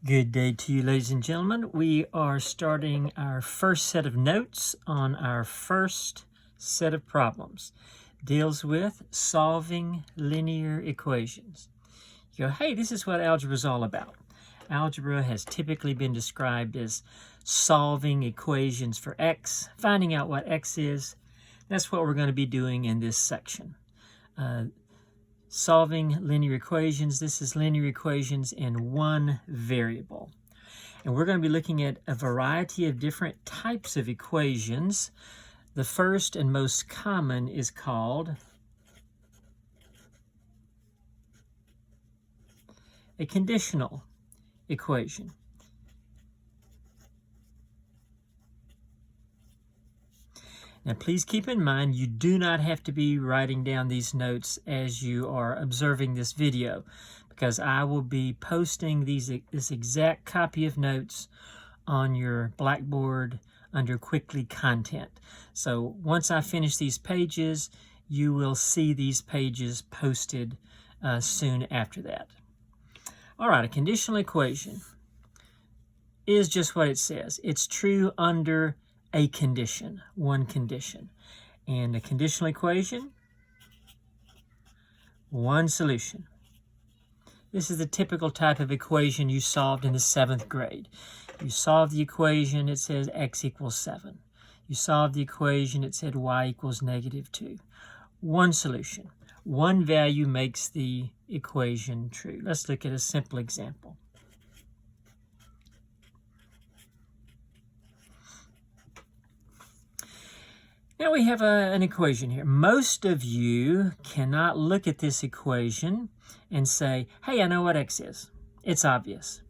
Good day to you, ladies and gentlemen. We are starting our first set of notes on our first set of problems. Deals with solving linear equations. You go, hey, this is what algebra is all about. Algebra has typically been described as solving equations for x, finding out what x is. That's what we're going to be doing in this section. Solving linear equations. This is linear equations in one variable. And we're going to be looking at a variety of different types of equations. The first and most common is called a conditional equation. Now, please keep in mind, you do not have to be writing down these notes as you are observing this video, because I will be posting this exact copy of notes on your Blackboard under Quickly Content. So once I finish these pages, you will see these pages posted soon after that. All right, a conditional equation is just what it says. It's true under a condition, one condition. And a conditional equation, one solution. This is the typical type of equation you solved in the 7th grade. You solve the equation, it says x equals 7. You solve the equation, it said y equals -2. One solution. One value makes the equation true. Let's look at a simple example. Now we have an equation here. Most of you cannot look at this equation and say, hey, I know what x is. It's obvious.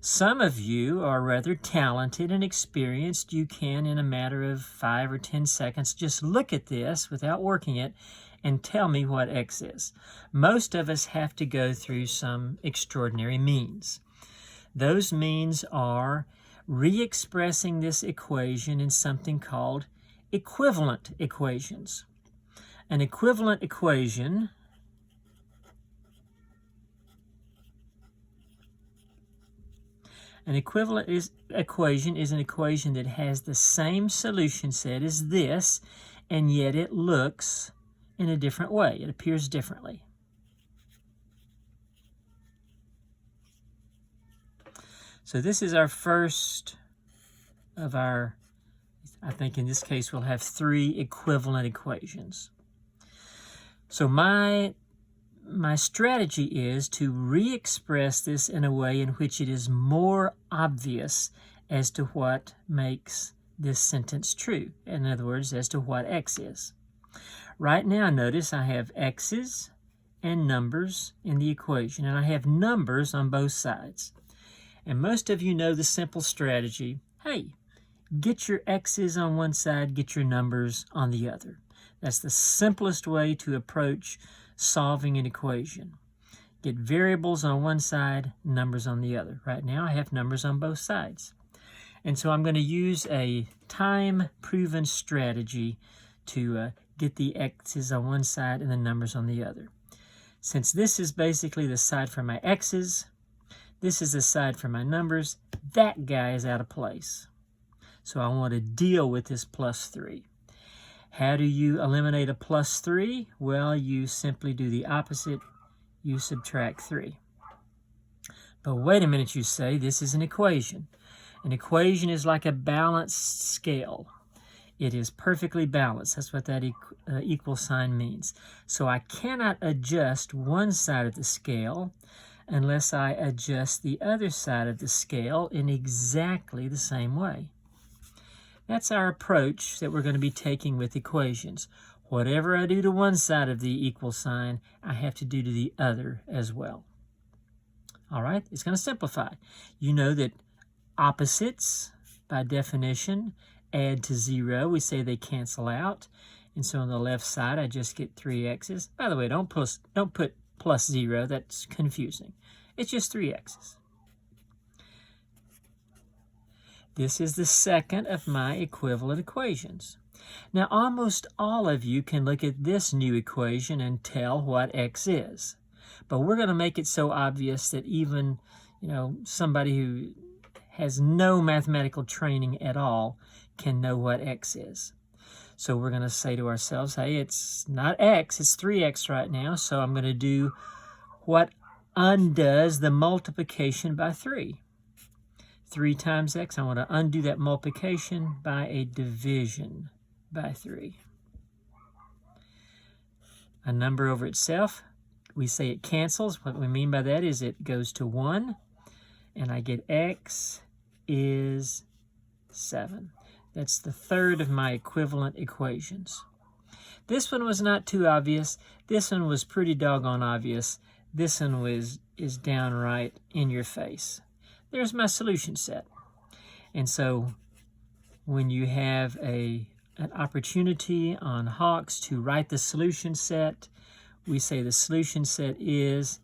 Some of you are rather talented and experienced. You can, in a matter of 5 or 10 seconds, just look at this without working it and tell me what x is. Most of us have to go through some extraordinary means. Those means are re-expressing this equation in something called equivalent equations. An equivalent equation equation is an equation that has the same solution set as this, and yet it looks in a different way. It appears differently. So this is our first of our, I think in this case we'll have 3 equivalent equations. So my strategy is to re-express this in a way in which it is more obvious as to what makes this sentence true. In other words, as to what x is. Right now, notice I have x's and numbers in the equation, and I have numbers on both sides. And most of you know the simple strategy. Hey, get your x's on one side, get your numbers on the other. That's the simplest way to approach solving an equation. Get variables on one side, numbers on the other. Right now I have numbers on both sides. And so I'm going to use a time-proven strategy to get the x's on one side and the numbers on the other. Since this is basically the side for my x's, this is the side for my numbers, that guy is out of place. So I want to deal with this +3. How do you eliminate a +3? Well, you simply do the opposite. You subtract 3. But wait a minute, you say, this is an equation. An equation is like a balanced scale. It is perfectly balanced. That's what that equal sign means. So I cannot adjust one side of the scale unless I adjust the other side of the scale in exactly the same way. That's our approach that we're going to be taking with equations. Whatever I do to one side of the equal sign, I have to do to the other as well. All right, it's going to simplify. You know that opposites, by definition, add to 0. We say they cancel out. And so on the left side, I just get 3x's. By the way, don't put +0. That's confusing. It's just 3x's. This is the second of my equivalent equations. Now, almost all of you can look at this new equation and tell what x is. But we're going to make it so obvious that even you know, somebody who has no mathematical training at all can know what x is. So we're going to say to ourselves, hey, it's not x, it's 3x right now, so I'm going to do what undoes the multiplication by 3. 3 times x, I want to undo that multiplication by a division by 3. A number over itself, we say it cancels. What we mean by that is it goes to 1, and I get x is 7. That's the third of my equivalent equations. This one was not too obvious. This one was pretty doggone obvious. This one is downright in your face. There's my solution set. And so when you have an opportunity on Hawks to write the solution set, we say the solution set is,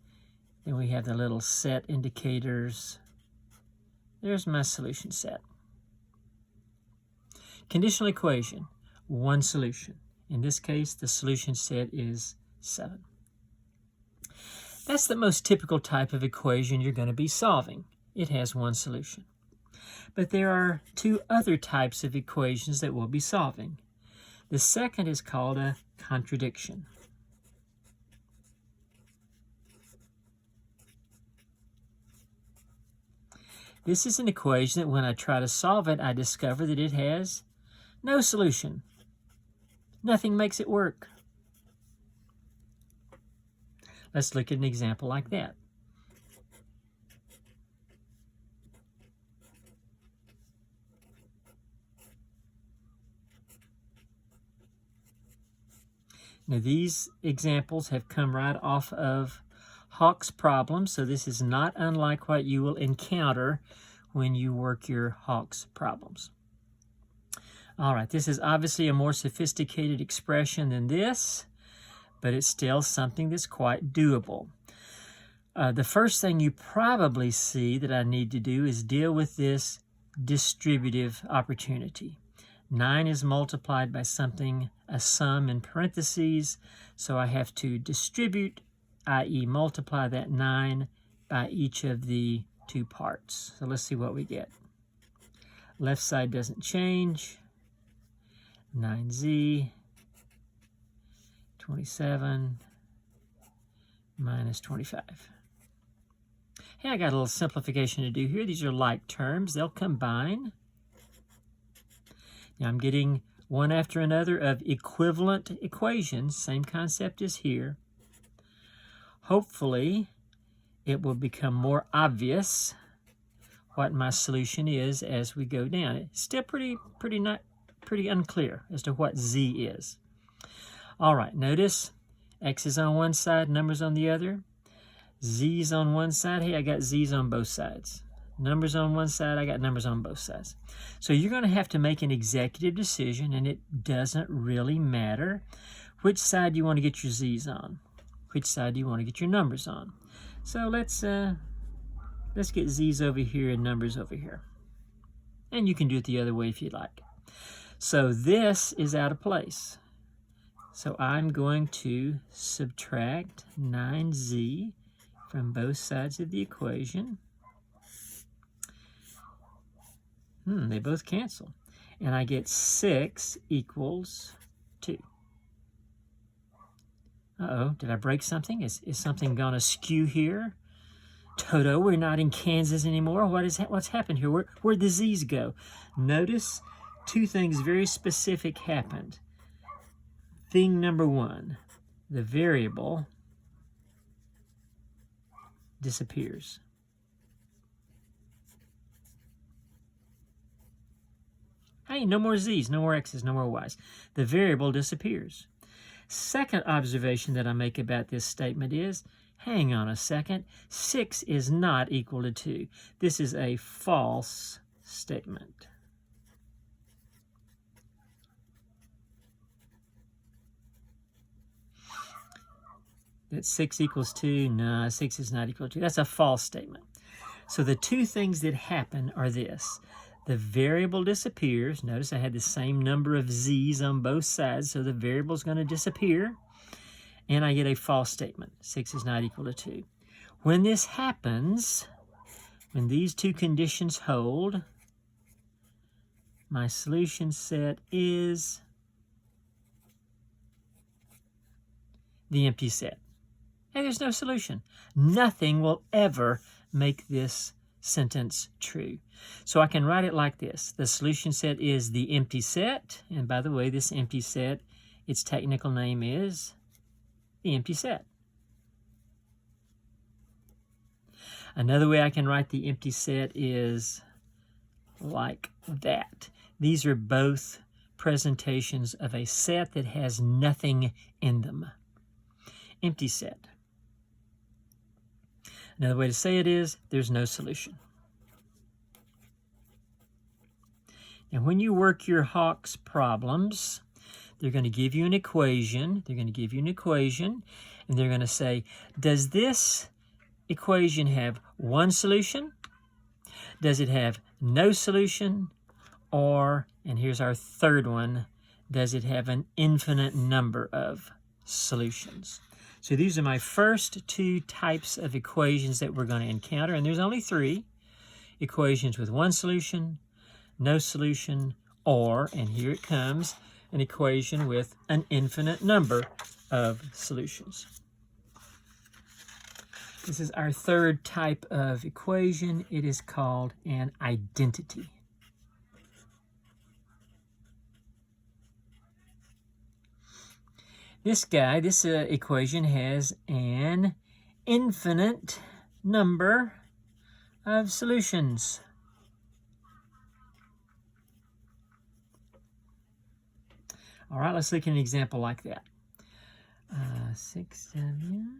then we have the little set indicators. There's my solution set. Conditional equation, one solution. In this case, the solution set is 7. That's the most typical type of equation you're going to be solving. It has one solution. But there are 2 other types of equations that we'll be solving. The second is called a contradiction. This is an equation that when I try to solve it, I discover that it has no solution. Nothing makes it work. Let's look at an example like that. Now these examples have come right off of Hawks problem, so this is not unlike what you will encounter when you work your Hawks problems. All right, this is obviously a more sophisticated expression than this, but it's still something that's quite doable. The first thing you probably see that I need to do is deal with this distributive opportunity. 9 is multiplied by something, a sum in parentheses, so I have to distribute, i.e. multiply that 9 by each of the 2 parts. So let's see what we get. Left side doesn't change. 9z, 27 minus 25. Hey, I got a little simplification to do here. These are like terms. They'll combine. Now I'm getting one after another of equivalent equations. Same concept as here. Hopefully, it will become more obvious what my solution is as we go down. It's still pretty unclear as to what z is. All right, notice x is on one side, numbers on the other. Z's on one side. Hey, I got z's on both sides. Numbers on one side, I got numbers on both sides. So you're going to have to make an executive decision, and it doesn't really matter which side you want to get your z's on. Which side do you want to get your numbers on? So let's get z's over here and numbers over here. And you can do it the other way if you like. So this is out of place. So I'm going to subtract 9z from both sides of the equation. They both cancel. And I get 6 equals 2. Uh-oh, did I break something? Is something going to skew here? Toto, we're not in Kansas anymore. What's happened here? Where'd the z's go? Notice 2 things very specific happened. Thing number 1, the variable disappears. Hey, no more z's, no more x's, no more y's. The variable disappears. Second observation that I make about this statement is, hang on a second, 6 is not equal to 2. This is a false statement. That 6 equals 2, no, 6 is not equal to 2. That's a false statement. So the 2 things that happen are this. The variable disappears. Notice I had the same number of z's on both sides, so the variable is going to disappear. And I get a false statement. 6 is not equal to 2. When this happens, when these two conditions hold, my solution set is the empty set. And there's no solution. Nothing will ever make this sentence true. So I can write it like this. The solution set is the empty set. And by the way, this empty set, its technical name is the empty set. Another way I can write the empty set is like that. These are both presentations of a set that has nothing in them. Empty set. Another way to say it is, there's no solution. And when you work your Hawkes problems, they're going to give you an equation. They're going to give you an equation, and they're going to say, does this equation have one solution? Does it have no solution? Or, and here's our third one, does it have an infinite number of solutions? So these are my first two types of equations that we're going to encounter, and there's only three. Equations with one solution, no solution, or, and here it comes, an equation with an infinite number of solutions. This is our third type of equation. It is called an identity. This guy, this equation has an infinite number of solutions. All right, let's look at an example like that. 6W.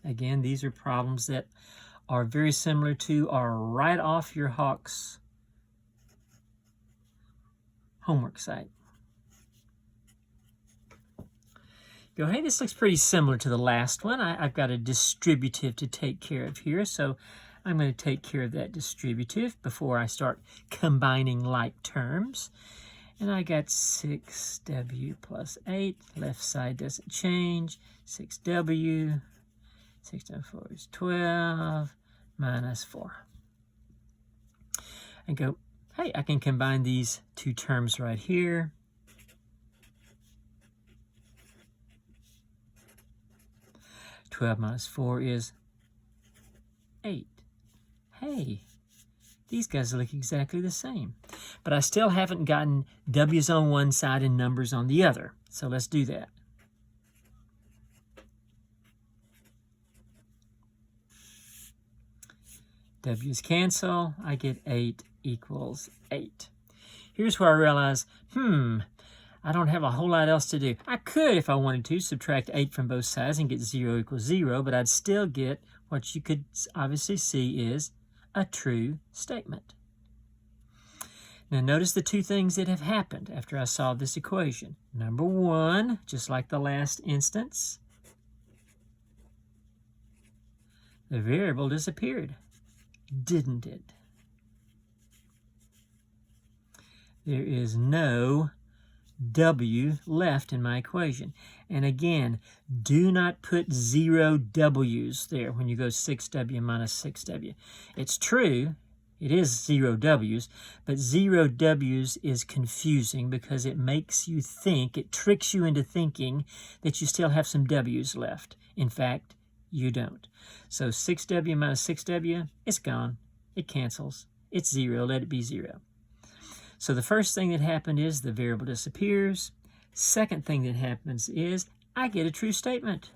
Again, these are problems that are very similar to or right off your Hawkes homework site. Go, hey, this looks pretty similar to the last one. I've got a distributive to take care of here, so I'm going to take care of that distributive before I start combining like terms. And I got 6W plus 8. Left side doesn't change. 6W. 6 times 4 is 12 minus 4. And go, hey, I can combine these two terms right here. Twelve minus 4 is 8. Hey, these guys look exactly the same. But I still haven't gotten W's on one side and numbers on the other. So let's do that. W's cancel. I get 8 equals 8. Here's where I realize, I don't have a whole lot else to do. I could, if I wanted to, subtract 8 from both sides and get 0 equals 0, but I'd still get what you could obviously see is a true statement. Now notice the two things that have happened after I solved this equation. Number one, just like the last instance, the variable disappeared, didn't it? There is no W left in my equation. And again, do not put 0 W's there when you go 6W minus 6W. It's true, it is 0 W's, but 0 W's is confusing because it makes you think, it tricks you into thinking that you still have some W's left. In fact, you don't. So 6W minus 6W, it's gone. It cancels. It's 0. Let it be 0. So the first thing that happened is the variable disappears. Second thing that happens is I get a true statement.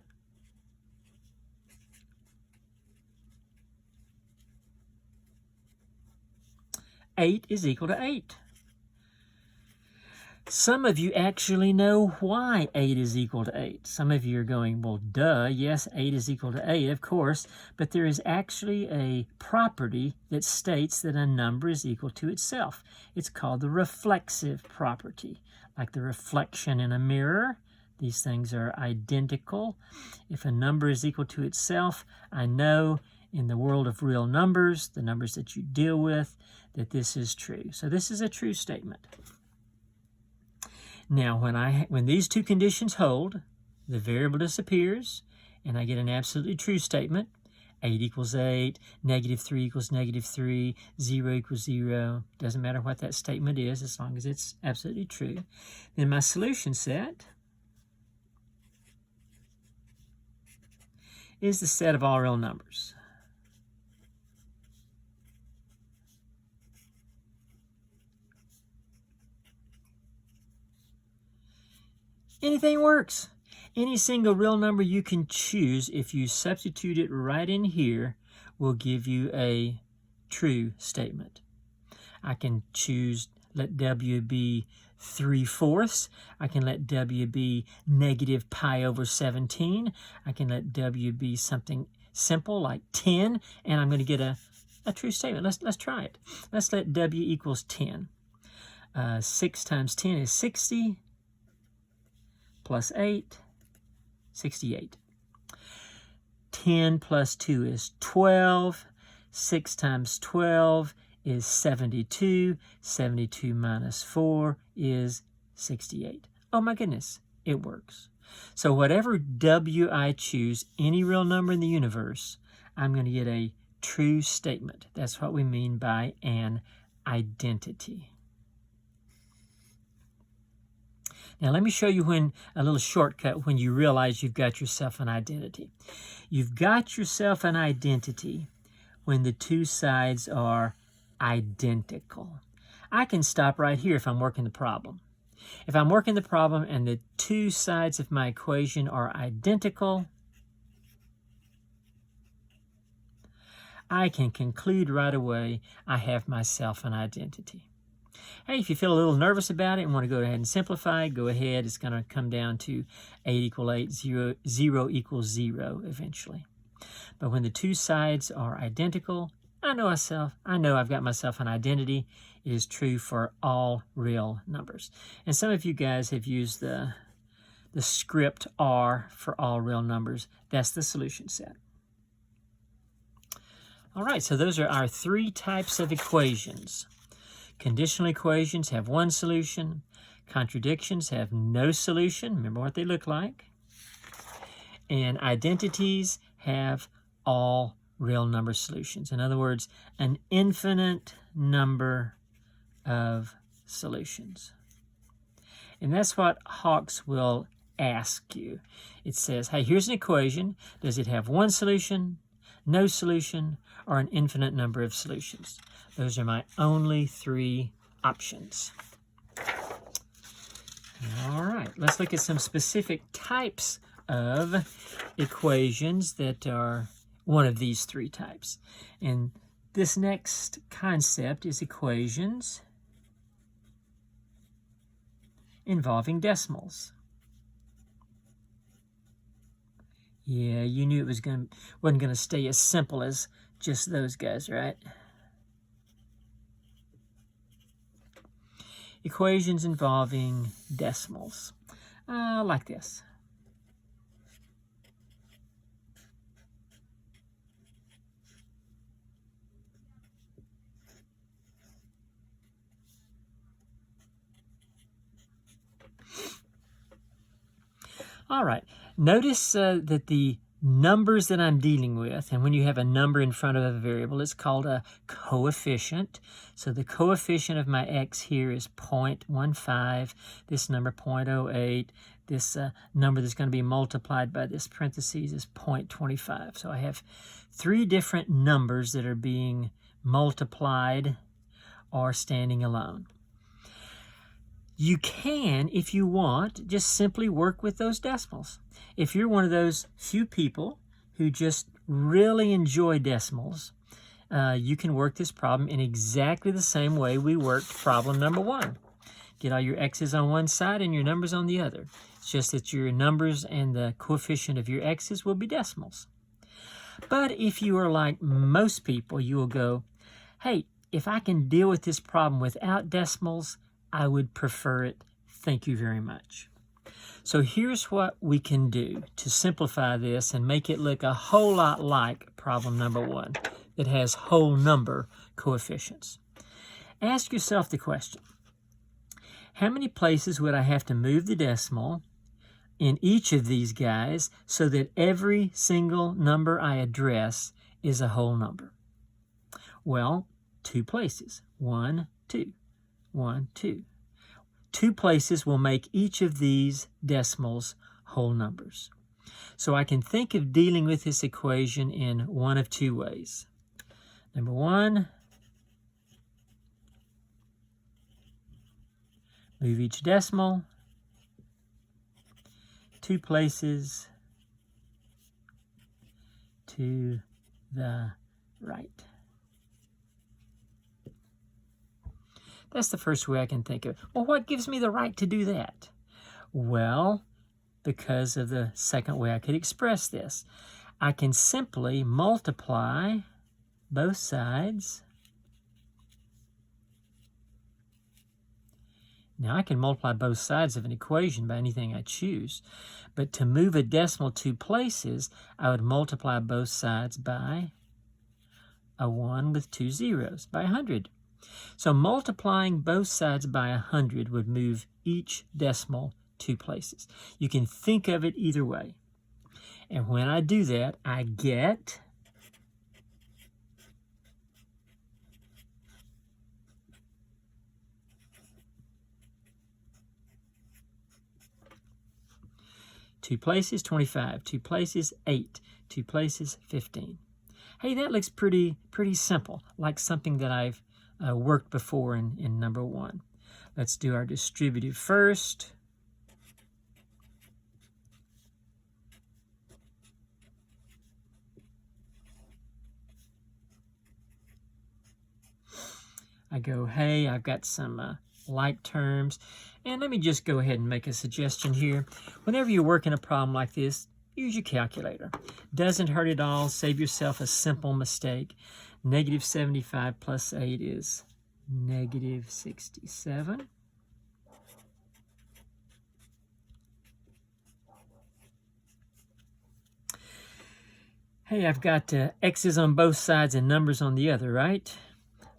Eight is equal to 8. Some of you actually know why 8 is equal to 8. Some of you are going, well, duh, yes, 8 is equal to 8, of course, but there is actually a property that states that a number is equal to itself. It's called the reflexive property, like the reflection in a mirror. These things are identical. If a number is equal to itself, I know in the world of real numbers, the numbers that you deal with, that this is true. So this is a true statement. Now, when these two conditions hold, the variable disappears, and I get an absolutely true statement. 8 equals 8, -3 equals -3, 0 equals 0. Doesn't matter what that statement is as long as it's absolutely true. Then my solution set is the set of all real numbers. Anything works. Any single real number you can choose, if you substitute it right in here, will give you a true statement. I can choose, let W be 3/4. I can let W be -pi/17. I can let W be something simple like 10, and I'm going to get a true statement. Let's try it. Let's let W equals 10. 6 times 10 is 60, plus 8, 68. 10 plus 2 is 12. 6 times 12 is 72. 72 minus 4 is 68. Oh my goodness, it works. So whatever W I choose, any real number in the universe, I'm going to get a true statement. That's what we mean by an identity. Now let me show you a little shortcut when you realize you've got yourself an identity. You've got yourself an identity when the two sides are identical. I can stop right here if I'm working the problem. If I'm working the problem and the two sides of my equation are identical, I can conclude right away I have myself an identity. Hey, if you feel a little nervous about it and want to go ahead and simplify, go ahead. It's going to come down to 8 equals 8, 0 equals 0 eventually. But when the two sides are identical, I know I've got myself an identity. It is true for all real numbers. And some of you guys have used the script R for all real numbers. That's the solution set. All right, so those are our three types of equations. Conditional equations have one solution. Contradictions have no solution. Remember what they look like. And identities have all real number solutions. In other words, an infinite number of solutions. And that's what Hawks will ask you. It says, hey, here's an equation. Does it have one solution, no solution, or an infinite number of solutions? Those are my only three options. All right, let's look at some specific types of equations that are one of these three types. And this next concept is equations involving decimals. Yeah, you knew it wasn't going to stay as simple as just those guys, right? Equations involving decimals, like this. All right, notice that the numbers that I'm dealing with, and when you have a number in front of a variable, it's called a coefficient. So the coefficient of my x here is 0.15, this number 0.08, this number that's going to be multiplied by this parentheses is 0.25. So I have three different numbers that are being multiplied or standing alone. You can, if you want, just simply work with those decimals. If you're one of those few people who just really enjoy decimals, you can work this problem in exactly the same way we worked problem number one. Get all your x's on one side and your numbers on the other. It's just that your numbers and the coefficient of your x's will be decimals. But if you are like most people, you will go, hey, if I can deal with this problem without decimals, I would prefer it. Thank you very much. So here's what we can do to simplify this and make it look a whole lot like problem number one that has whole number coefficients. Ask yourself the question, how many places would I have to move the decimal in each of these guys so that every single number I address is a whole number? Well, 2 places. 1, 2. 1, 2. 2 places will make each of these decimals whole numbers. So I can think of dealing with this equation in one of 2 ways. Number 1, move each decimal 2 places to the right. That's the first way I can think of it. Well, what gives me the right to do that? Well, because of the second way I could express this. I can simply multiply both sides. Now, I can multiply both sides of an equation by anything I choose, but to move a decimal 2 places, I would multiply both sides by a 1 with 2 zeros, by 100. So multiplying both sides by 100 would move each decimal 2 places. You can think of it either way. And when I do that, I get two places, 25. 2 places, 8. 2 places, 15. Hey, that looks pretty simple, like something that I've worked before in number 1. Let's do our distributive first. I go, hey, I've got some like terms. And let me just go ahead and make a suggestion here. Whenever you're working a problem like this, use your calculator. Doesn't hurt at all. Save yourself a simple mistake. Negative 75 plus 8 is negative 67. Hey, I've got x's on both sides and numbers on the other, right?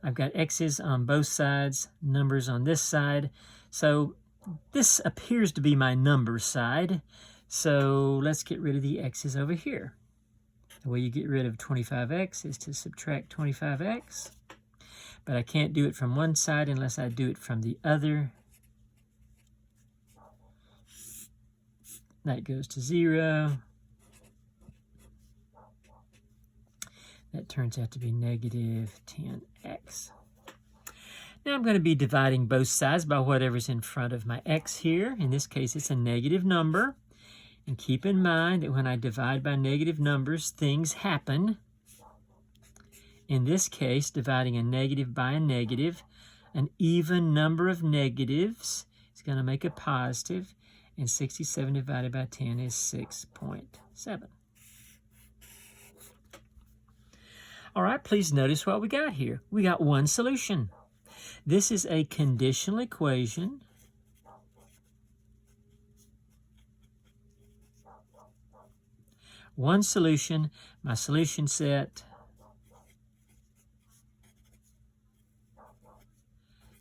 I've got x's on both sides, numbers on this side. So this appears to be my number side. So let's get rid of the x's over here. The way you get rid of 25x is to subtract 25x. But I can't do it from one side unless I do it from the other. That goes to 0. That turns out to be negative 10x. Now I'm going to be dividing both sides by whatever's in front of my x here. In this case, it's a negative number. And keep in mind that when I divide by negative numbers, things happen. In this case, dividing a negative by a negative, an even number of negatives is going to make a positive, and 67 divided by 10 is 6.7. All right, please notice what we got here. We got one solution. This is a conditional equation. One solution, my solution set,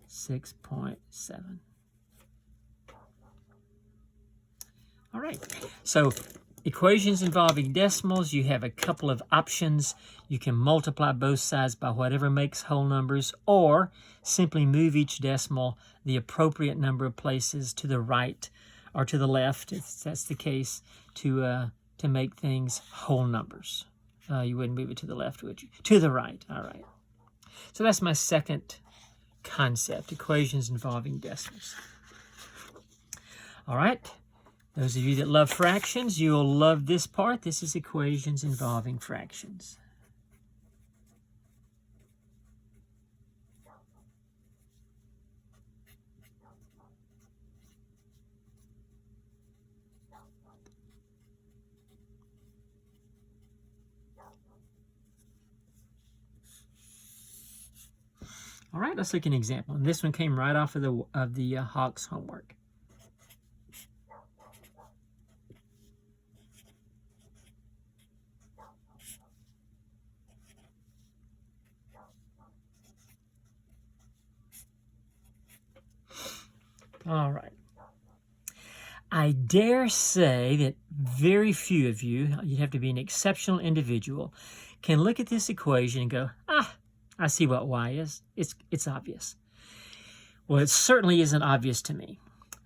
6.7. All right, so equations involving decimals, you have a couple of options. You can multiply both sides by whatever makes whole numbers, or simply move each decimal the appropriate number of places to the right or to the left, if that's the case, to make things whole numbers. You wouldn't move it to the left, would you? To the right, all right. So that's my second concept, equations involving decimals. All right, those of you that love fractions, you'll love this part. This is equations involving fractions. All right, let's look at an example. And this one came right off of the Hawks homework. All right. I dare say that very few of you, you'd have to be an exceptional individual, can look at this equation and go, I see what y is. It's obvious. Well, it certainly isn't obvious to me.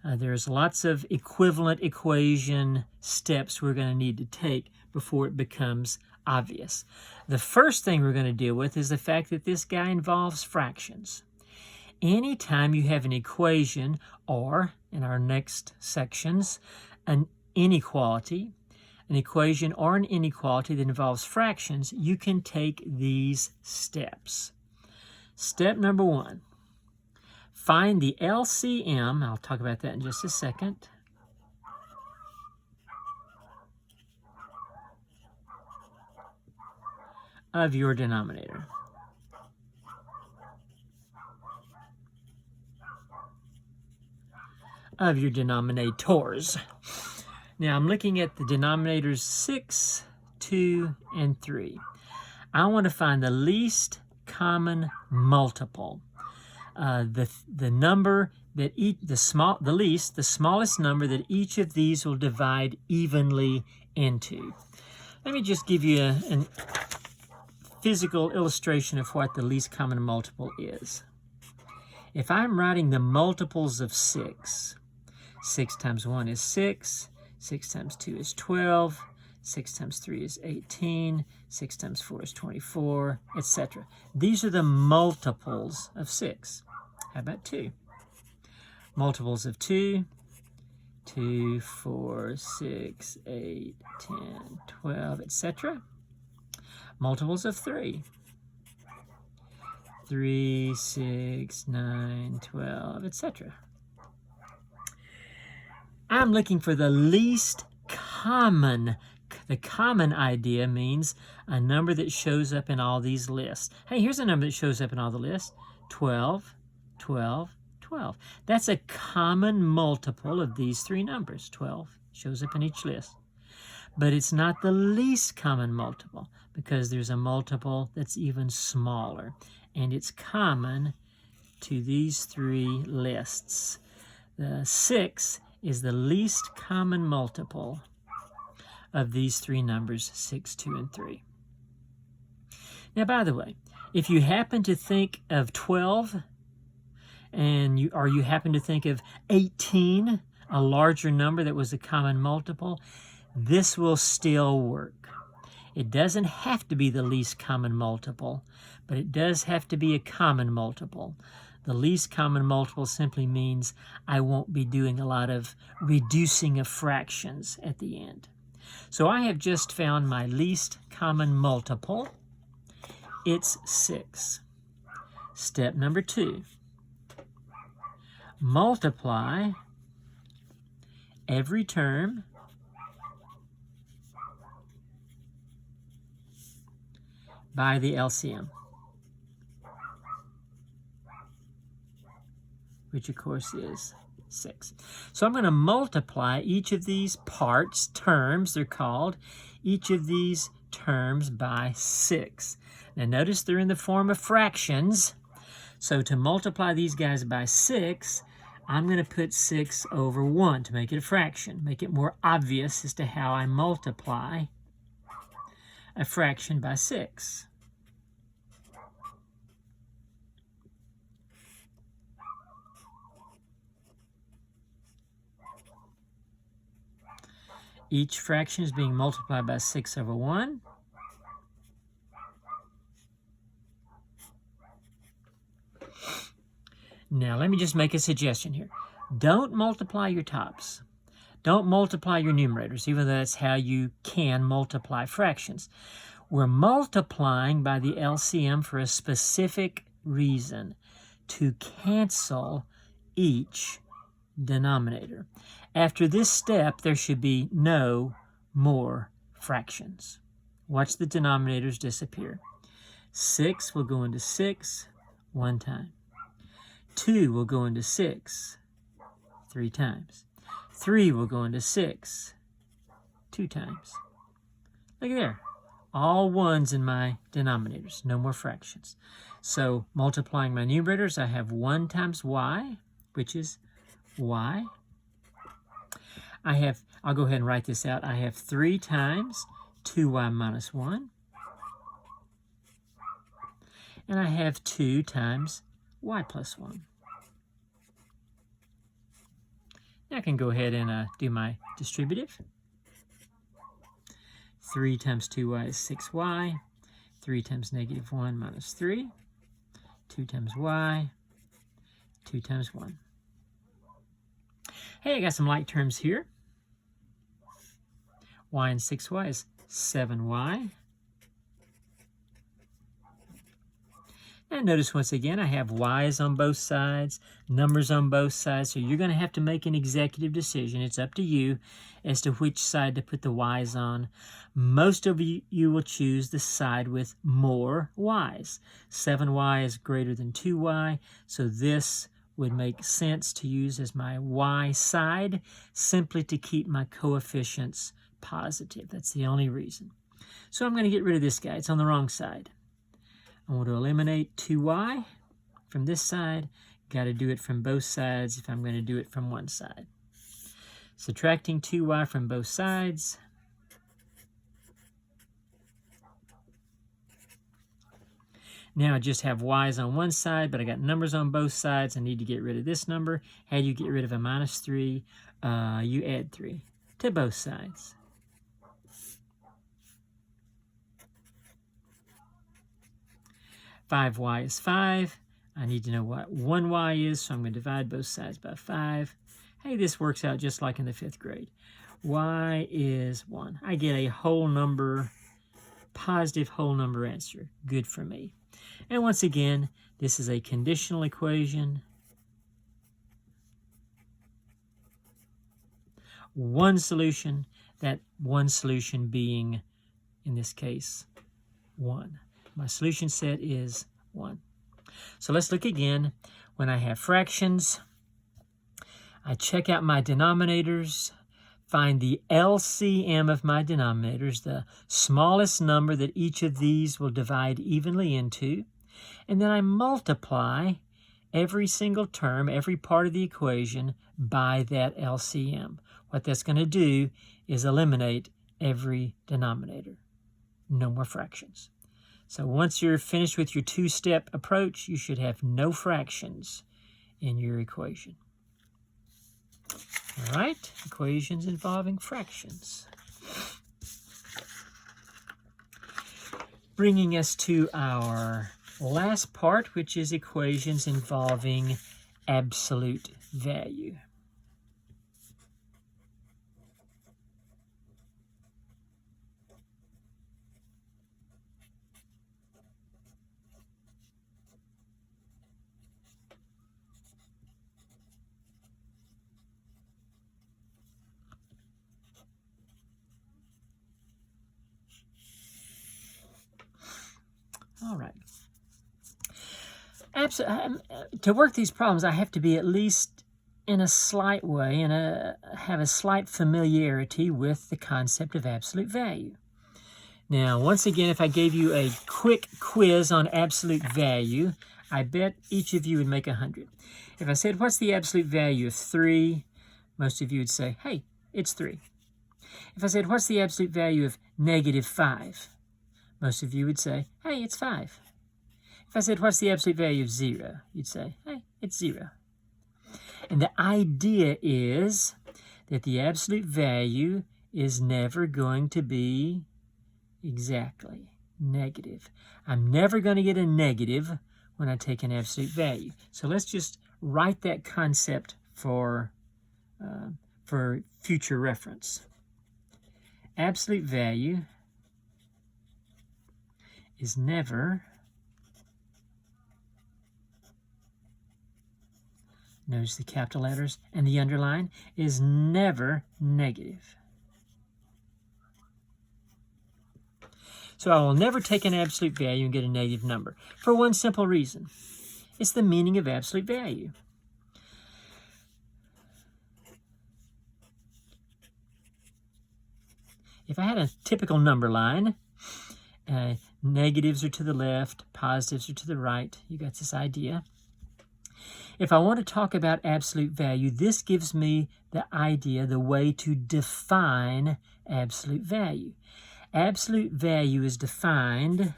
There's lots of equivalent equation steps we're going to need to take before it becomes obvious. The first thing we're going to deal with is the fact that this guy involves fractions. Anytime you have an equation, or in our next sections, an inequality, an equation or an inequality that involves fractions, you can take these steps. Step number 1, find the LCM, I'll talk about that in just a second, of your denominator. Of your denominators. Now I'm looking at the denominators 6, 2, and 3. I want to find the least common multiple. The number that the smallest number that each of these will divide evenly into. Let me just give you a physical illustration of what the least common multiple is. If I'm writing the multiples of 6, 6 times 1 is 6, 6 times 2 is 12, 6 times 3 is 18, 6 times 4 is 24, etc. These are the multiples of 6. How about 2? Multiples of 2, 2, 4, 6, 8, 10, 12, etc. Multiples of 3, 3, 6, 9, 12, etc. I'm looking for the least common. The common idea means a number that shows up in all these lists. Hey, here's a number that shows up in all the lists. 12, 12, 12. That's a common multiple of these three numbers. 12 shows up in each list. But it's not the least common multiple because there's a multiple that's even smaller. And it's common to these three lists. The 6 is the least common multiple of these three numbers, 6, 2, and 3. Now, by the way, if you happen to think of 12 or you happen to think of 18, a larger number that was a common multiple, this will still work. It doesn't have to be the least common multiple, but it does have to be a common multiple. The least common multiple simply means I won't be doing a lot of reducing of fractions at the end. So I have just found my least common multiple. It's 6. Step number 2. Multiply every term by the LCM, which of course is 6. So I'm going to multiply each of these parts, terms they're called, each of these terms by 6. Now notice they're in the form of fractions. So to multiply these guys by 6, I'm going to put 6 over 1 to make it a fraction, make it more obvious as to how I multiply a fraction by 6. Each fraction is being multiplied by 6 over 1. Now, let me just make a suggestion here. Don't multiply your tops. Don't multiply your numerators, even though that's how you can multiply fractions. We're multiplying by the LCM for a specific reason, to cancel each denominator. After this step, there should be no more fractions. Watch the denominators disappear. 6 will go into 6 one time. 2 will go into 6 3 times. 3 will go into 6 2 times. Look at there. All ones in my denominators. No more fractions. So multiplying my numerators, I have 1 times y, which is y. I'll go ahead and write this out. I have 3 times 2y minus 1. and I have 2 times y plus 1. Now I can go ahead and do my distributive. 3 times 2y is 6y. 3 times negative 1 minus 3. 2 times y. 2 times 1. Hey, I got some like terms here. Y and 6y is 7y. And notice once again, I have y's on both sides, numbers on both sides, so you're going to have to make an executive decision. It's up to you as to which side to put the y's on. Most of you will choose the side with more y's. 7y is greater than 2y, so this would make sense to use as my y side, simply to keep my coefficients positive. That's the only reason. So I'm going to get rid of this guy. It's on the wrong side. I want to eliminate 2y from this side. Got to do it from both sides if I'm going to do it from one side. Subtracting 2y from both sides. Now I just have y's on one side, but I got numbers on both sides. I need to get rid of this number. How do you get rid of a minus 3? You add 3 to both sides. Five y is 5. I need to know what 1y is, so I'm going to divide both sides by 5. Hey, this works out just like in the 5th grade. Y is 1. I get a whole number, positive whole number answer. Good for me. And once again, this is a conditional equation. One solution, that one solution being, in this case, 1. My solution set is 1. So let's look again. When I have fractions, I check out my denominators, find the LCM of my denominators, the smallest number that each of these will divide evenly into, and then I multiply every single term, every part of the equation by that LCM. What that's going to do is eliminate every denominator. No more fractions. So once you're finished with your two-step approach, you should have no fractions in your equation. All right, equations involving fractions. Bringing us to our last part, which is equations involving absolute value. All right. To work these problems, I have to be at least in a slight way and have a slight familiarity with the concept of absolute value. Now, once again, if I gave you a quick quiz on absolute value, I bet each of you would make 100. If I said, what's the absolute value of 3? Most of you would say, hey, it's 3. If I said, what's the absolute value of negative 5? Most of you would say, hey, it's 5. If I said, what's the absolute value of 0? You'd say, hey, it's 0. And the idea is that the absolute value is never going to be exactly negative. I'm never going to get a negative when I take an absolute value. So let's just write that concept for future reference. Absolute value is never, notice the capital letters and the underline, is never negative. So I will never take an absolute value and get a negative number for one simple reason. It's the meaning of absolute value. If I had a typical number line, negatives are to the left, positives are to the right. You got this idea. If I want to talk about absolute value, this gives me the idea, the way to define absolute value. Absolute value is defined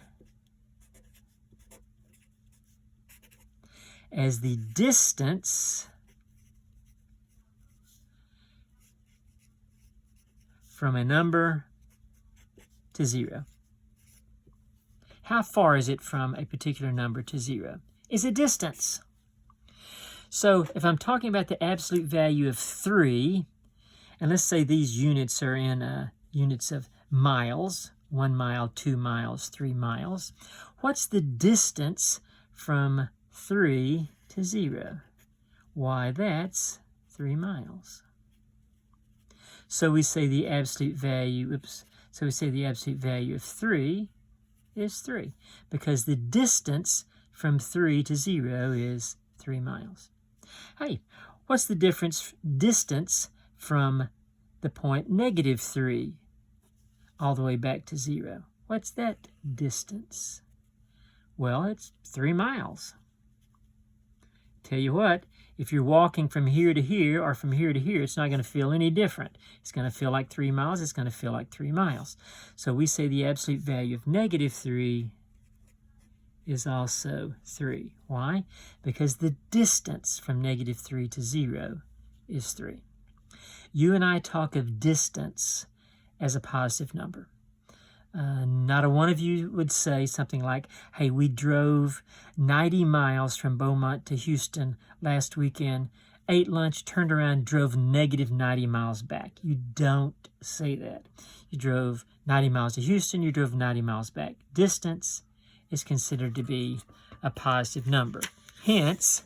as the distance from a number to 0. How far is it from a particular number to 0? Is a distance. So if I'm talking about the absolute value of 3, and let's say these units are in units of miles, 1 mile, 2 miles, 3 miles, what's the distance from 3 to 0? Why, that's 3 miles. So we say the absolute value, of 3 is 3, because the distance from 3 to 0 is 3 miles. Hey, what's the distance from the point -3 all the way back to 0? What's that distance? Well, it's 3 miles. Tell you what, if you're walking from here to here or from here to here, it's not going to feel any different. It's going to feel like 3 miles. It's going to feel like 3 miles. So we say the absolute value of -3 is also 3. Why? Because the distance from -3 to 0 is 3. You and I talk of distance as a positive number. Not a one of you would say something like, hey, we drove 90 miles from Beaumont to Houston last weekend, ate lunch, turned around, drove -90 miles back. You don't say that. You drove 90 miles to Houston, you drove 90 miles back. Distance is considered to be a positive number. Hence,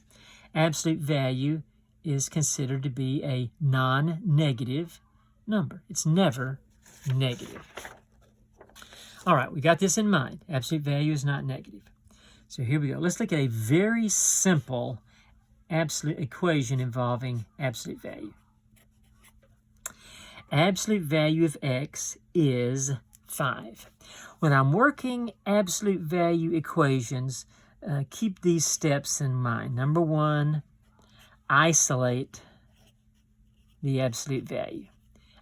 absolute value is considered to be a non-negative number. It's never negative. All right, we got this in mind. Absolute value is not negative. So here we go. Let's look at a very simple absolute equation involving absolute value. Absolute value of x is 5. When I'm working absolute value equations, keep these steps in mind. Number 1, isolate the absolute value.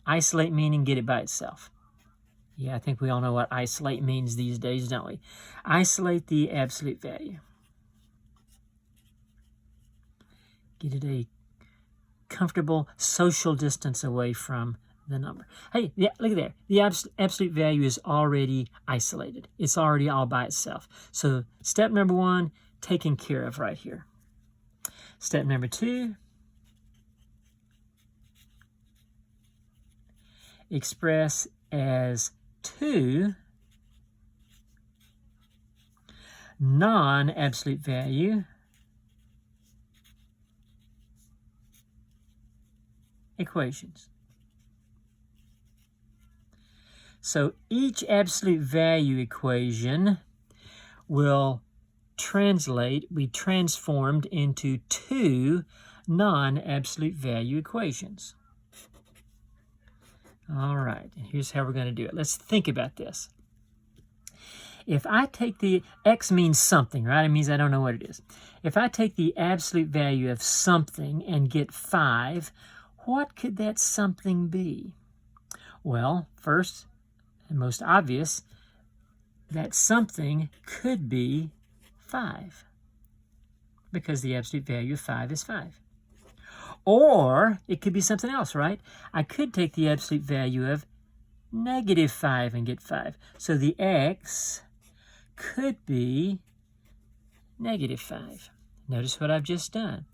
Isolate meaning get it by itself. Yeah, I think we all know what isolate means these days, don't we? Isolate the absolute value. Get it a comfortable social distance away from the number. Hey, yeah, look at there. The absolute value is already isolated. It's already all by itself. So step number 1, taken care of right here. Step number 2, express as 2 non-absolute value equations. So each absolute value equation will be transformed into 2 non-absolute value equations. All right, and here's how we're going to do it. Let's think about this. If I take the x means something, right? It means I don't know what it is. If I take the absolute value of something and get 5, what could that something be? Well, first and most obvious, that something could be 5, because the absolute value of 5 is 5. Or it could be something else, right? I could take the absolute value of -5 and get 5. So the x could be -5. Notice what I've just done.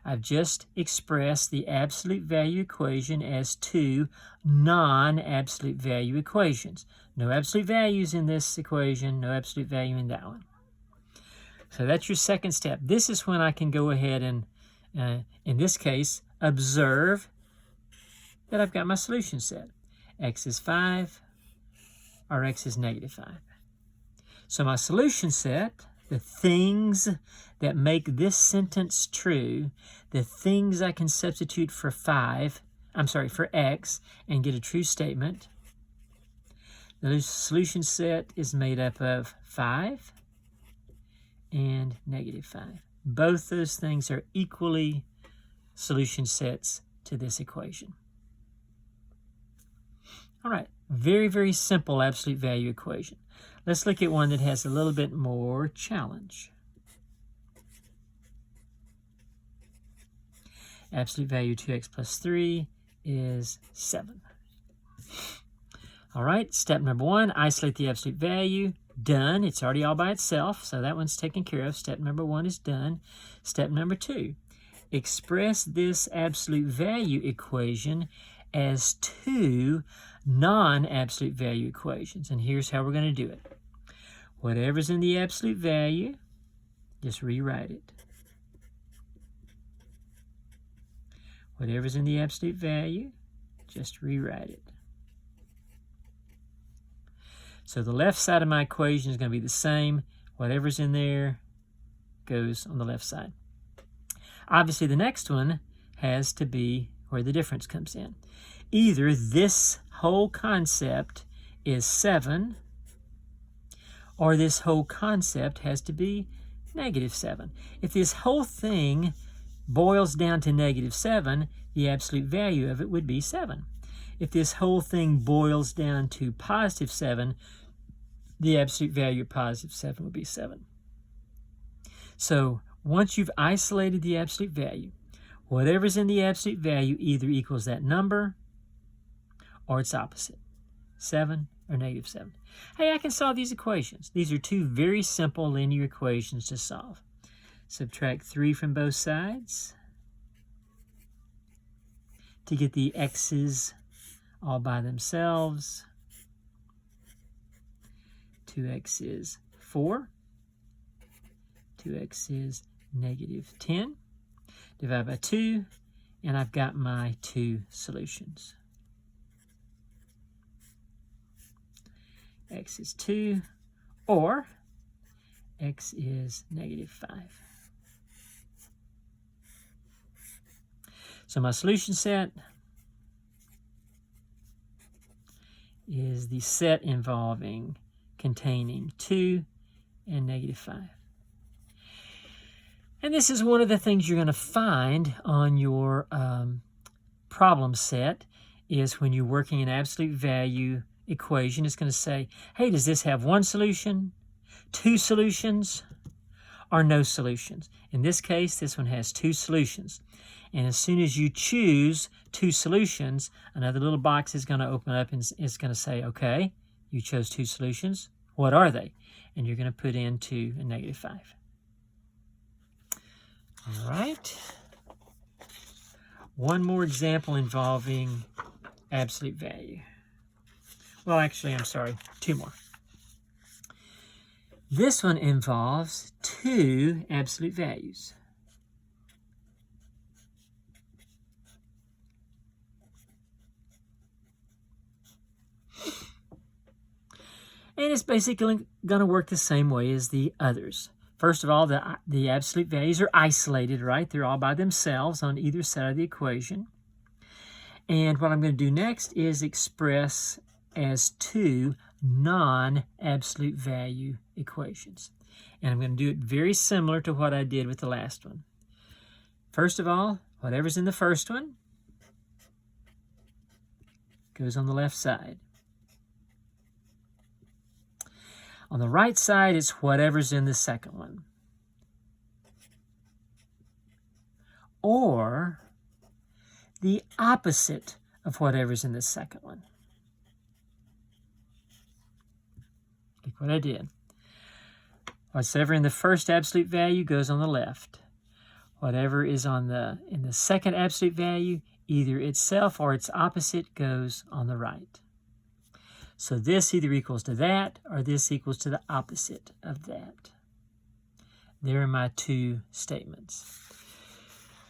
I've just expressed the absolute value equation as 2 non-absolute value equations. No absolute values in this equation, no absolute value in that one. So that's your second step. This is when I can go ahead and, in this case, observe that I've got my solution set. X is 5 or x is -5. So my solution set, the things that make this sentence true, the things I can substitute for for x and get a true statement. The solution set is made up of 5 and -5. Both those things are equally solution sets to this equation. All right, very, very simple absolute value equation. Let's look at one that has a little bit more challenge. Absolute value of 2x plus 3 is 7. All right, step number 1, isolate the absolute value. Done. It's already all by itself, so that one's taken care of. Step number 1 is done. Step number 2, express this absolute value equation as two non-absolute value equations. And here's how we're going to do it. Whatever's in the absolute value, just rewrite it. Whatever's in the absolute value, just rewrite it. So the left side of my equation is going to be the same. Whatever's in there goes on the left side. Obviously, the next one has to be where the difference comes in. Either this whole concept is 7, or this whole concept has to be -7. If this whole thing boils down to -7, the absolute value of it would be 7. If this whole thing boils down to +7, the absolute value of +7 would be 7. So once you've isolated the absolute value, whatever's in the absolute value either equals that number or its opposite, 7 or -7. Hey, I can solve these equations. These are two very simple linear equations to solve. Subtract 3 from both sides to get the x's all by themselves. 2x is 4. 2x is -10. Divide by 2, and I've got my two solutions. X is 2, or x is -5. So my solution set is the set containing 2 and -5. And this is one of the things you're going to find on your problem set is when you're working an absolute value equation, it's going to say, hey, does this have one solution, two solutions, or no solutions? In this case, this one has two solutions. And as soon as you choose two solutions, another little box is going to open up and it's going to say, okay, you chose two solutions. What are they? And you're going to put in 2 and -5. All right. One more example involving absolute value. Well, actually, I'm sorry, 2 more. This one involves 2 absolute values. And it's basically going to work the same way as the others. First of all, the absolute values are isolated, right? They're all by themselves on either side of the equation. And what I'm going to do next is express as 2 non-absolute value equations. And I'm going to do it very similar to what I did with the last one. First of all, whatever's in the first one goes on the left side. On the right side, it's whatever's in the second one. Or the opposite of whatever's in the second one. Look what I did. Whatever in the first absolute value goes on the left. Whatever is in the second absolute value, either itself or its opposite goes on the right. So this either equals to that, or this equals to the opposite of that. There are my 2 statements.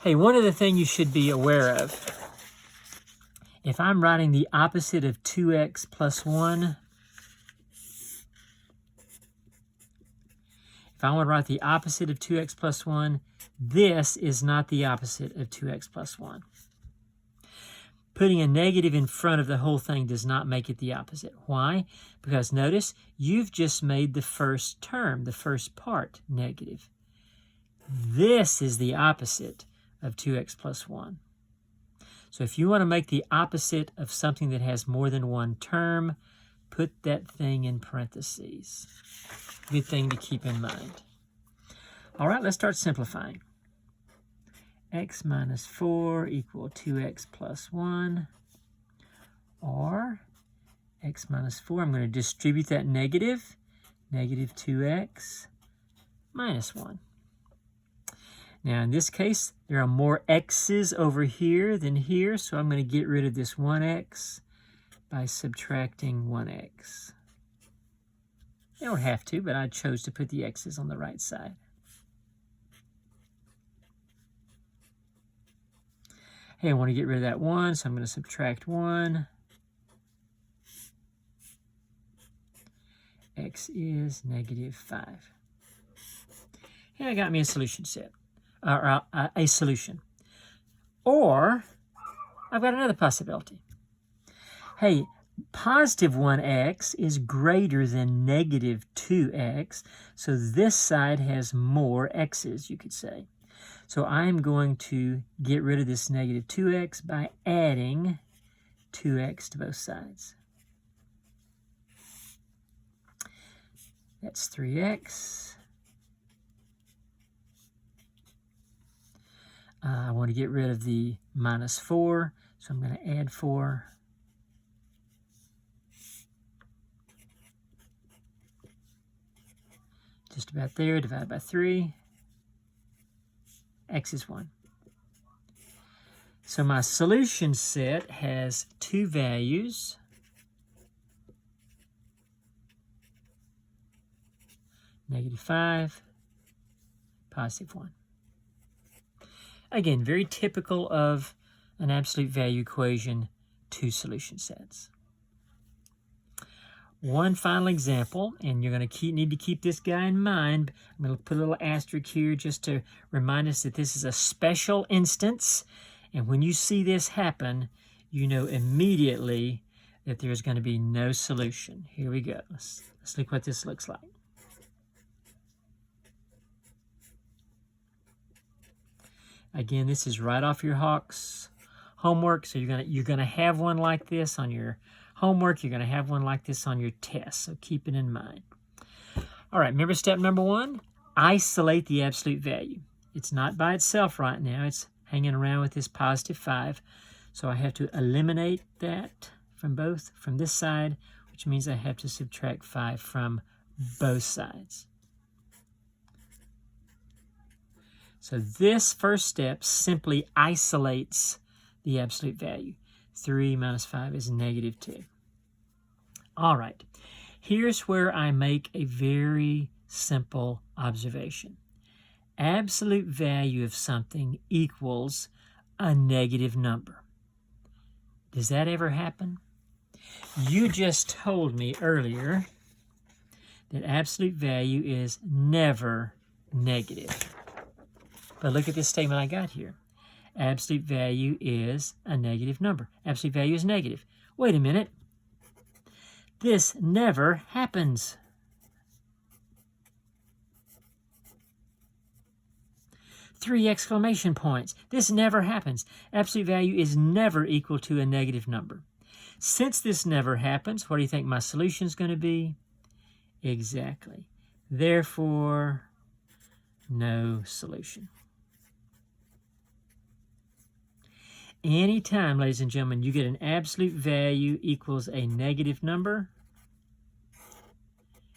Hey, one other thing you should be aware of. If I'm writing the opposite of 2x plus 1, if I want to write the opposite of 2x plus 1, this is not the opposite of 2x plus 1. Putting a negative in front of the whole thing does not make it the opposite. Why? Because notice, you've just made the first term, the first part, negative. This is the opposite of 2x plus 1. So if you want to make the opposite of something that has more than one term, put that thing in parentheses. Good thing to keep in mind. All right, let's start simplifying. x minus 4 equal 2x plus 1, or x minus 4, I'm going to distribute that negative, negative 2x minus 1. Now in this case, there are more x's over here than here, so I'm going to get rid of this 1x by subtracting 1x. You don't have to, but I chose to put the x's on the right side. Hey, I want to get rid of that 1, so I'm going to subtract 1. X is negative 5. And I got me a solution set, or a solution. Or, I've got another possibility. Hey, positive 1x is greater than negative 2x, so this side has more x's, you could say. So I'm going to get rid of this negative 2x by adding 2x to both sides. That's 3x. I want to get rid of the minus 4, so I'm going to add 4. Just about there, divide by 3. X is 1. So my solution set has two values. Negative 5, positive 1. Again, very typical of an absolute value equation, two solution sets. One final example, and you're going to need to keep this guy in mind. I'm going to put a little asterisk here just to remind us that this is a special instance. And when you see this happen, you know immediately that there's going to be no solution. Here we go. Let's look what this looks like. Again, this is right off your Hawks homework, so you're gonna have one like this on your homework. You're gonna have one like this on your test, so keep it in mind. All right, remember step number 1? Isolate the absolute value. It's not by itself right now. It's hanging around with this positive 5, so I have to eliminate that from this side, which means I have to subtract 5 from both sides. So this first step simply isolates the absolute value. 3 minus 5 is negative 2. All right, here's where I make a very simple observation. Absolute value of something equals a negative number. Does that ever happen? You just told me earlier that absolute value is never negative. But look at this statement I got here. Absolute value is a negative number. Absolute value is negative. Wait a minute. This never happens. Three exclamation points. This never happens. Absolute value is never equal to a negative number. Since this never happens, what do you think my solution is going to be? Exactly. Therefore, no solution. Anytime, ladies and gentlemen, you get an absolute value equals a negative number,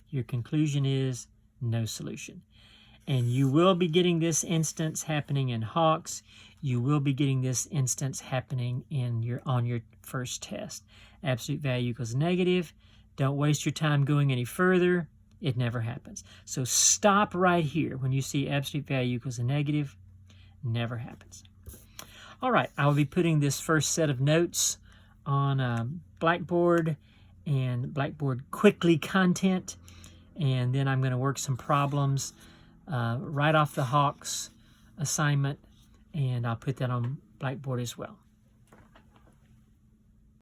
your conclusion is no solution. And you will be getting this instance happening in Hawks. You will be getting this instance happening on your first test. Absolute value equals negative. Don't waste your time going any further. It never happens. So stop right here. When you see absolute value equals a negative, never happens. All right, I will be putting this first set of notes on Blackboard and Blackboard Quickly content, and then I'm going to work some problems right off the Hawks assignment, and I'll put that on Blackboard as well.